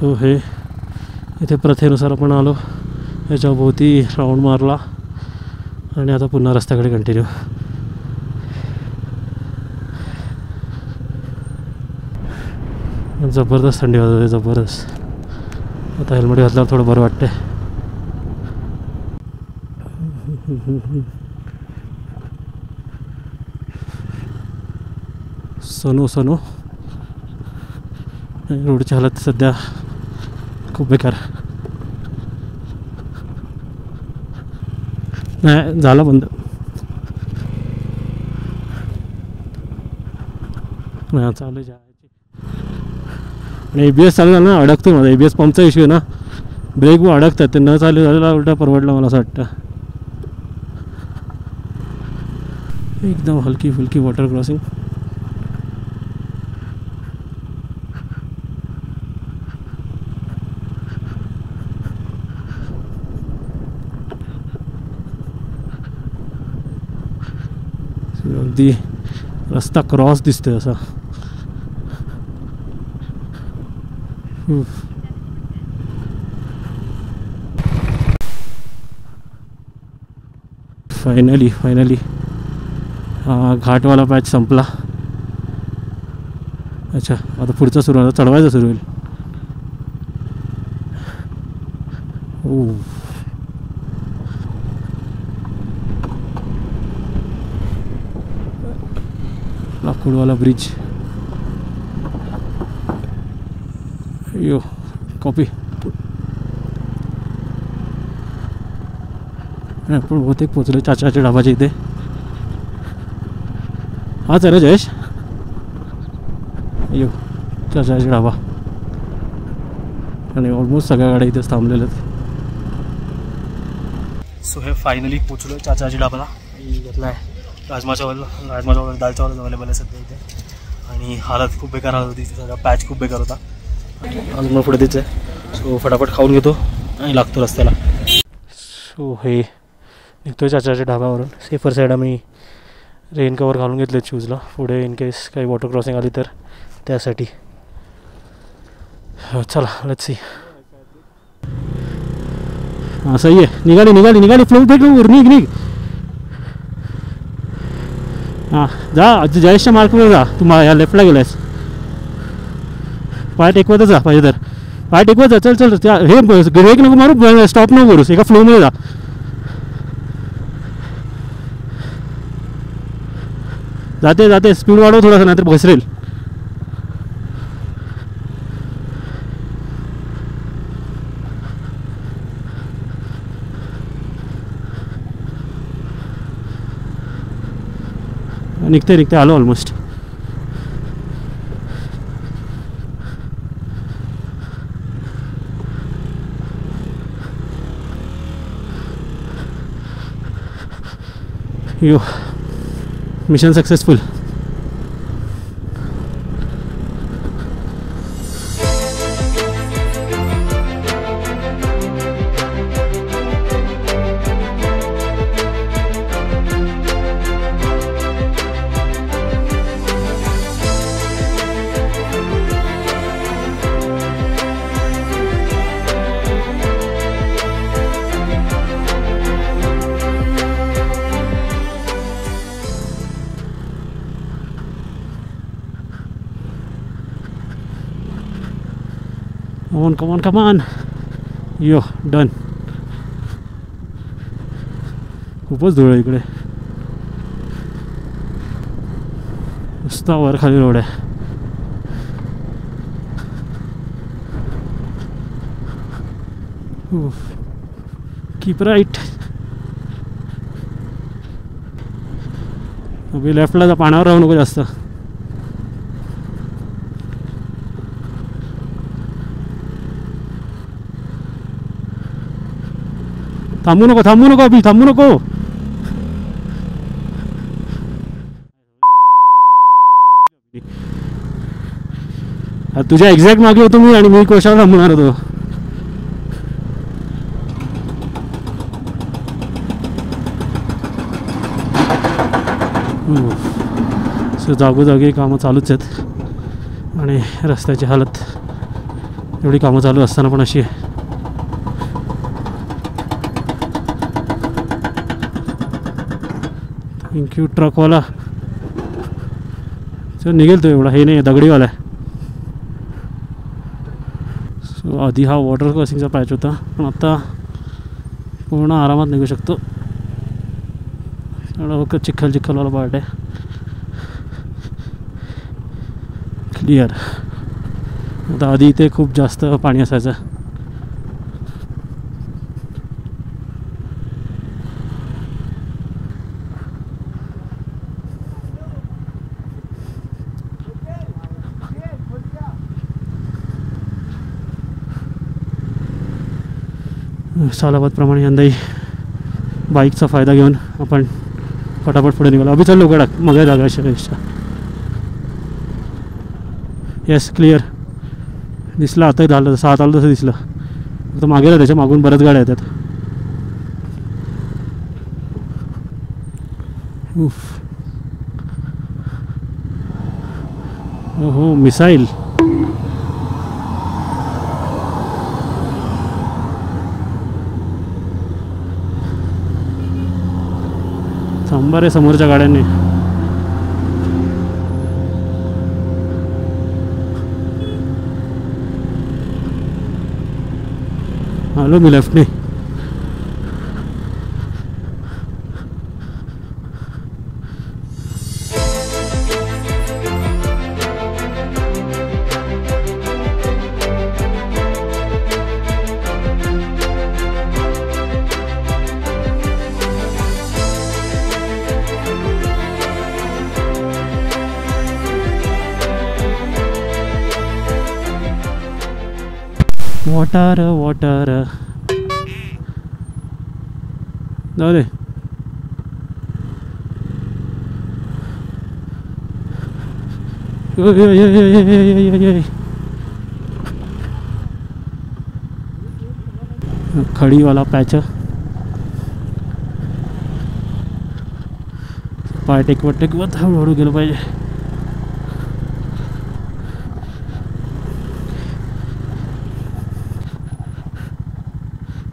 सो हे इथे प्रथेनुसार आपण आलो, याच्या भोवती राऊंड मारला आणि आता पुन्हा रस्त्याकडे कंटिन्यू. जबरदस्त थंडी वाजते, जबरदस्त. आता हेल्मेट घातल्यावर थोडं बरं वाटतंय. सनू सनू रोडची हालत सध्या खूप बेकार. नाही झालं बंद. नाही चालू आहे जायची. आणि ABS चालू झालं ना, अडकतो माझा. ABS पंपचा इश्यू आहे ना, ब्रेक अडकतात. ते न चालू झालेला उलटा परवडला मला असं वाटतं. एकदम हलकी फुलकी वॉटर क्रॉसिंग. अगदी रस्ता क्रॉस दिसतोय असा. फायनली हा घाटवाला पॅच संपला. अच्छा, आता पुढचा सुरू आता चढवायचा सुरू होईल. लाकूडवाला ब्रिज. यो कॉपी. आपण बहुतेक पोचलो चाचाच्या ढाबाच्या इथे. हाच आहे ना जयेश? यो चाचाच्या ढाबा. आणि ऑलमोस्ट सगळ्या गाड्या इथेच थांबलेल्या आहेत. सो हे फायनली पोचलो चाचाच्या ढाबाला. घेतला आहे राजमा चावल दाल चावल अवेलेबल आहे सध्या इथे. आणि हालत खूप बेकार हालत होती, सगळा पॅच खूप बेकार होता. अजून पुढे तेच आहे. सो फटाफट खाऊन घेतो आणि लागतो रस्त्याला. सो हे निघतोय चाचाच्या ढाब्यावरून. सेफर साईड आम्ही रेन कवर घालून घेतले शूजला, पुढे इन केस काही वॉटर क्रॉसिंग आली तर त्यासाठी. चला लेट्स सी. हां सही आहे. निघाली फ्लो फेक निघ. हां जा, जयेशच्या मार्कवर जा. तुम्हाला या लेफ्टला गेलायस. पाय टेकवतच जा पाहिजे तर. पाय टेकवत जा. चल त्या हे ब्रेक नको मारू, स्टॉप नको करूस, एका फ्लोमध्ये जा. जाते स्पीड वाढव थोडासा, नाहीतर घसरेल. निघते आलो ऑलमोस्ट. यो मिशन सक्सेसफुल. Come on. यो डन. खूपच धूळ आहे इकडे. नुसता वर खाली रोड आहे. Keep right. अभि लेफ्टला जा, पाण्यावर राहू नको जास्त. थांबू नको अभि, थांबू नको. तुझ्या एक्झॅक्ट मागे होतो मी आणि मी कशाला थांबणार होतो. सो जागोजागी कामं चालूच आहेत आणि रस्त्याची हालत एवढी कामं चालू असताना पण अशी आहे. थँक्यू ट्रकवाला. सर निघेल तो एवढा, हे नाही दगडीवाला आहे. सो आधी हा वॉटर क्रॉसिंगचा पॅच होता, पण आता पूर्ण आरामात निघू शकतो. एवढा चिखलवाला पार्ट आहे. क्लिअर. आता आधी इथे खूप जास्त पाणी असायचं. सालाबादप्रमाणे यंदाही बाईकचा फायदा घेऊन आपण फटाफट पुढे निघालो. अभि चल लवकर टाक, मग जागा पेक्षा. Yes clear. दिसलं आता झालं, 7 आलं तसं दिसलं. तर मागे ना त्याच्या मागून बऱ्याच गाड्या येतात. उफ. हो मिसाईल. थांबा रे समोरच्या गाड्यांनी. आलो मी लेफ्टने. वॉटर जाऊ दे. खडीवाला पॅच. पाय टेकवत हळूहळू गेलं पाहिजे.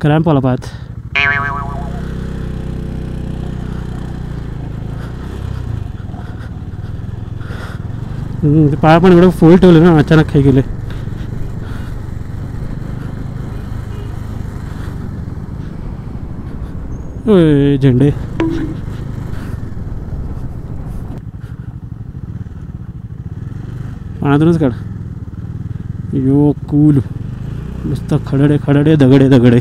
क्रॅम्प आला पायात. पाया पण एवढं फोल्ड ठेवले ना, अचानक काही गेले. झेंडे. पाण्यातूनच काढ. यो कूल. नुसतं खडडे दगडे.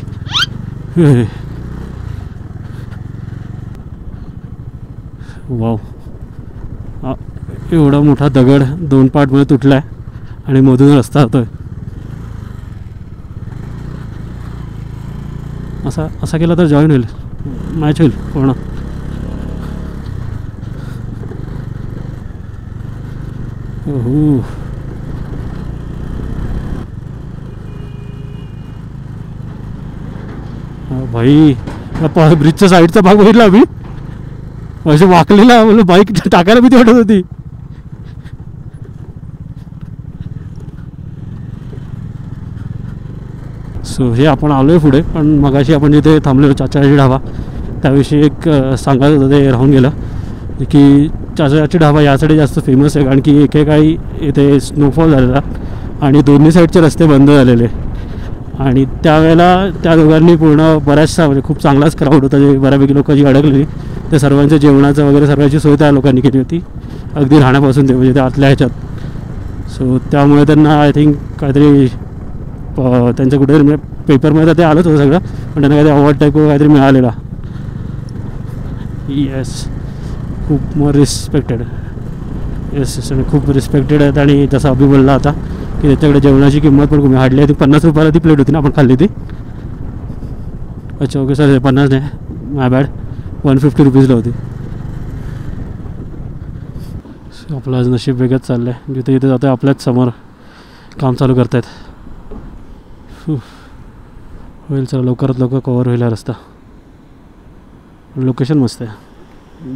वाव. एवढा मोठा दगड 2 पार्टमध्ये तुटला आहे आणि मधून रस्ता होतोय. असा केला तर जॉईन होईल, मॅच होईल पूर्ण. ओहो. भाई ब्रिजच्या साईडचा भाग बघितला आम्ही, असे वाकलेला. म्हणजे बाईक टाकायला भीती वाटत होती. सो हे आपण आलो आहे पुढे. पण मगाशी आपण जिथे थांबलेलो चाचाजी ढाबा, त्याविषयी एक सांगायचं होतं, ते राहून गेलं. की चाचाजी ढाबा यासाठी जास्त फेमस आहे कारण की एकेकाळी इथे स्नोफॉल झालेला आणि दोन्ही साईडचे रस्ते बंद झालेले. आणि त्यावेळेला त्या दोघांनी पूर्ण बऱ्याचशा म्हणजे खूप चांगलाच क्राऊड होता. जे बऱ्यापैकी लोक जी अडकलेली, त्या सर्वांच्या जेवणाचं वगैरे सर्वांची सोय त्या लोकांनी केली होती, अगदी राहण्यापासून ते म्हणजे त्या आतल्या ह्याच्यात. सो त्यामुळे त्यांना आय थिंक काहीतरी त्यांचं कुठेतरी म्हणजे पेपरमध्ये तर ते आलंच होतं सगळं, पण त्यांना काहीतरी अवॉर्ड टाईप काहीतरी मिळालेला. येस. खूप मोर रिस्पेक्टेड. येस खूप रिस्पेक्टेड आहेत. आणि जसं अभि बोलला आता की त्याच्याकडे जेवणाची किंमत पण कमी, हार्डली ती 50 रुपयाला ती प्लेट होती ना आपण खाल्ली ती. अच्छा ओके सर, 50 नाही, माय बॅड, 150 रुपीजला होती. आपलं आज नशीब वेगळंच चाललं आहे. जिथे जिथे जातो आपल्याच समोर काम चालू करतायत. होईल चला, लवकरात लवकर कवर होईल हा रस्ता. लोकेशन मस्त आहे,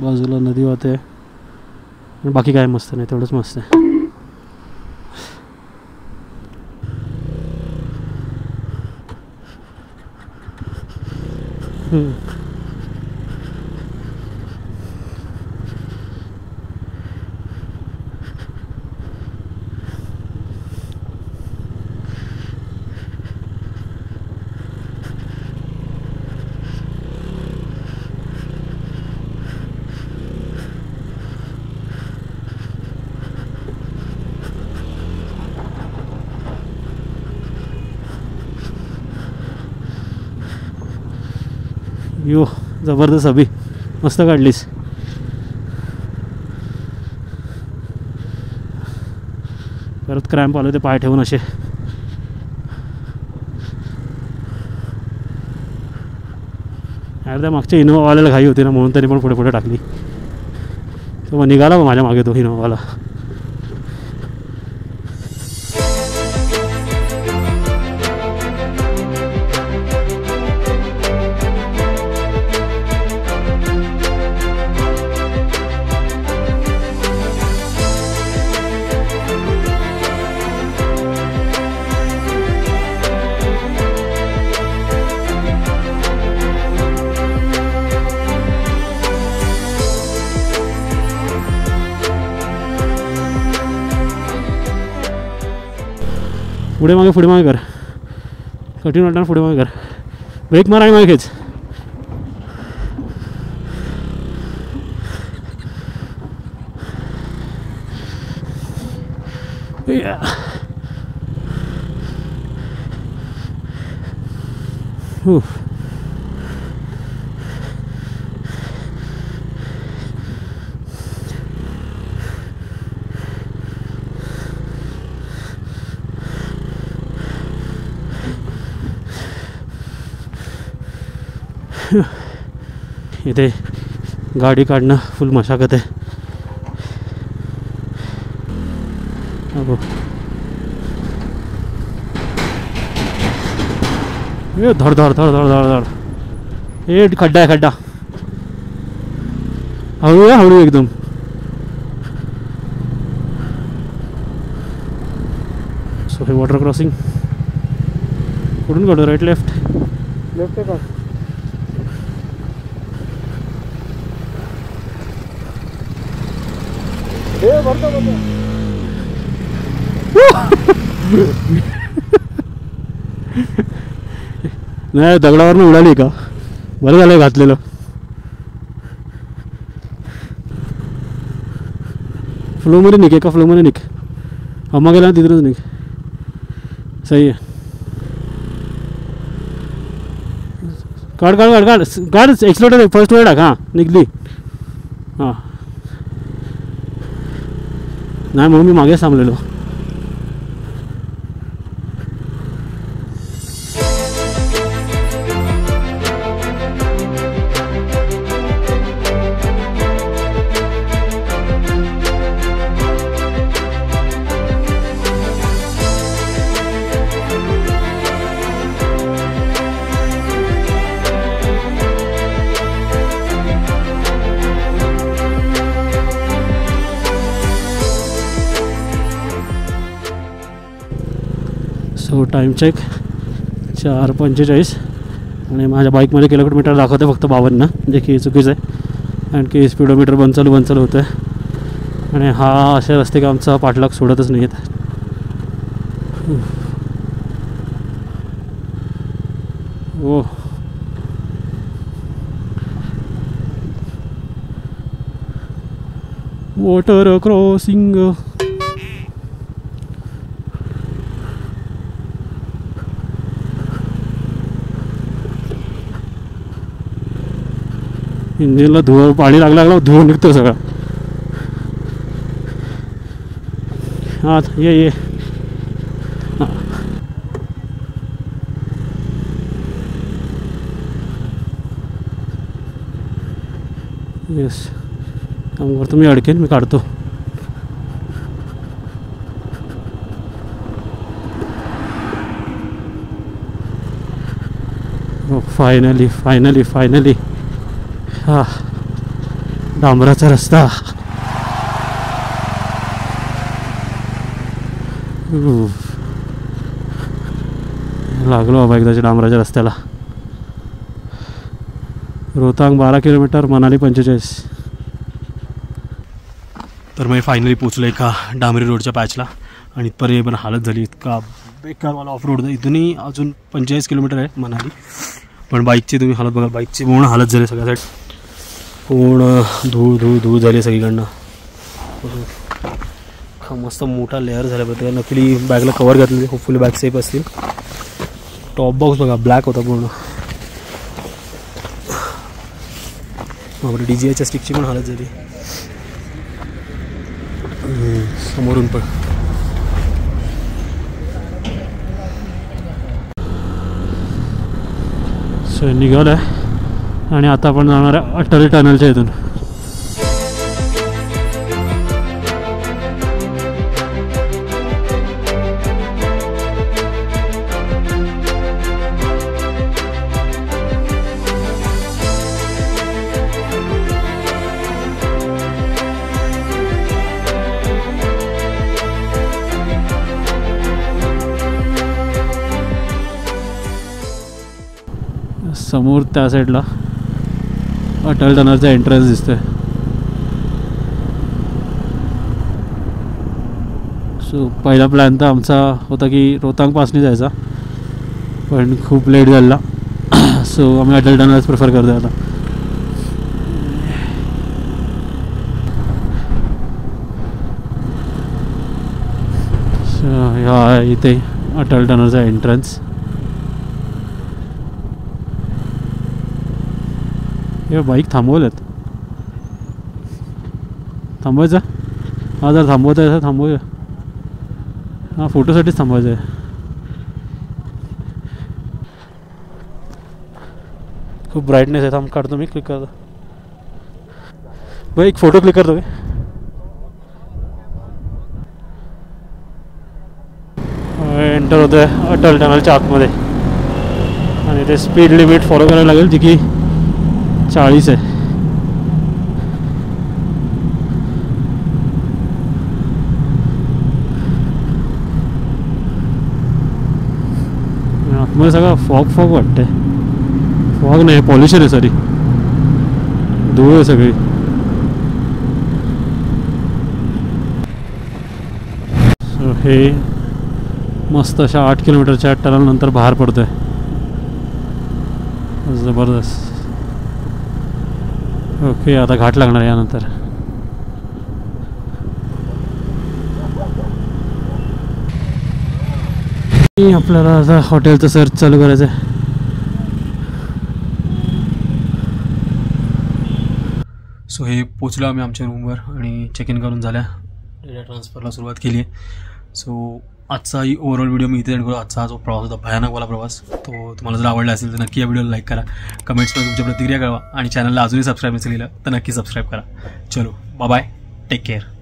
बाजूला नदी वाहते, बाकी काय मस्त नाही, तेवढंच मस्त आहे. यो जबरदस्त अभि मस्त काढलीस. परत क्रॅम्प आले ते पाय ठेवून असे. त्या मागच्या इनोवावाल्याला घाई होती ना म्हणून त्यांनी पण पुढे पुढे टाकली. तो मग निघाला माझ्या मागे तो इनोवावाला. पुढे मागे कर. कठीण वाटणार पुढे मागे कर. ब्रेक मार आणि मागे खेच. इथे गाडी काढणं फुल मशागत आहे. धड धड धड धड धड धड. हे खड्डा आहे खड्डा. हळू आहे हळू एकदम. सो हे वॉटर क्रॉसिंग कुठून काढू. राईट लेफ्ट लेफ्ट आहे का. नाही दगडावरनं उडाली का. बरं झालं घातलेलं. फ्लोमध्ये निघ. एका फ्लोमध्ये निघ. अम्मा गेला ना तिथूनच निघ. सही आहे. काढ काढ काढ काढ काढ. एक्सलेटर फर्स्ट वर टाक. हां निघली. हां नाही म्हणून मी मागेच थांबलेलो. सो टाईम चेक 4:45 आणि माझ्या बाईकमध्ये किलोमीटर दाखवते फक्त 52, जे की चुकीचं आहे. कारण की स्पीडोमीटर बंद चालू होतं आहे. आणि हा असे रस्ते का आमचा पाठलाग सोडतच नाही आहेत. ओ वॉटर क्रॉसिंग. इंजिनला धुवं पाणी लागला धुवं निघतं सगळं. हां ये येस. काम करतो मी. अडकेन मी काढतो. Finally finally finally. हा डांबराचा रस्ता. लागलो बाबा एकदाच्या डांबराच्या रस्त्याला. रोहतांग 12 किलोमीटर, मनाली 45. तर मी फायनली पोचलो एका डांबरी रोडच्या पॅचला आणि इथपर्यंत पण हालत झाली. इतका बेकारवाला ऑफ रोड. इथूनही अजून 45 किलोमीटर आहे मनाली, पण बाईकची तुम्ही हालत बघा. बाईकची पूर्ण हालत झाली सगळ्या साईड. पूर्ण धूळ झाली सगळीकडनं. मस्त मोठा लेअर झाला प्रत्येक. नकली बॅगला कवर घातलेली. होपफुली बॅग सेफ असतील. टॉप बॉक्स बघा ब्लॅक होता पूर्ण. आपल्या DJIच्या स्टिकची पण हालत झाली समोरून पण. सो निघालं आहे आणि आता आपण जाणार आहे अटल टनलच्या इथून. समोर त्या साईडला अटल टनलचा एंट्रन्स दिसतोय. सो पहिला प्लॅन तर आमचा होता की रोहतांग पासनी जायचा, पण खूप लेट झाला. सो आम्ही अटल टनलच प्रिफर करतो आता. सो ह्या इथे अटल टनलचा एंट्रन्स. हे बाईक थांबवलेत. थांबवायचं हा, जर थांबवता आहे थांबवूया. हां, फोटोसाठीच थांबवायचं आहे. खूप ब्राईटनेस आहे. थांब काढतो मी. क्लिक करतो भाई, एक फोटो क्लिक करतो मी. एंटर होतं आहे अटल टनलच्या आतमध्ये आणि ते स्पीड लिमिट फॉलो करायला लागेल जी की 40 आहे. आतमध्ये सगळं फॉग वाटतंय. फॉग नाही, पॉल्युशन आहे. सॉरी, धूळ आहे सगळी. सो हे मस्त अशा 8 किलोमीटरच्या टनल नंतर बाहेर पडतोय. जबरदस्त. ओके, आता घाट लागणार यानंतर. आपल्याला आता हॉटेलचं सर्च चालू करायचं आहे. सो हे पोचलो आम्ही आमच्या रूमवर आणि चेक इन करून झाल्या. डेटा ट्रान्सफरला सुरुवात केली आहे. सो आजचा ही ओव्हरऑल व्हिडिओ मी इथे एंड करू. आजचा जो प्रवास होता भयानकवाला प्रवास, तो तुम्हाला जर आवडला असेल तर नक्की या व्हिडिओला लाईक करा, कमेंट्समध्ये तुमच्या प्रतिक्रिया कळवा आणि चॅनलला अजूनही सबस्क्राईब नसेल केलं तर नक्की सबस्क्राईब करा. चलो बाय बाय, टेक केअर.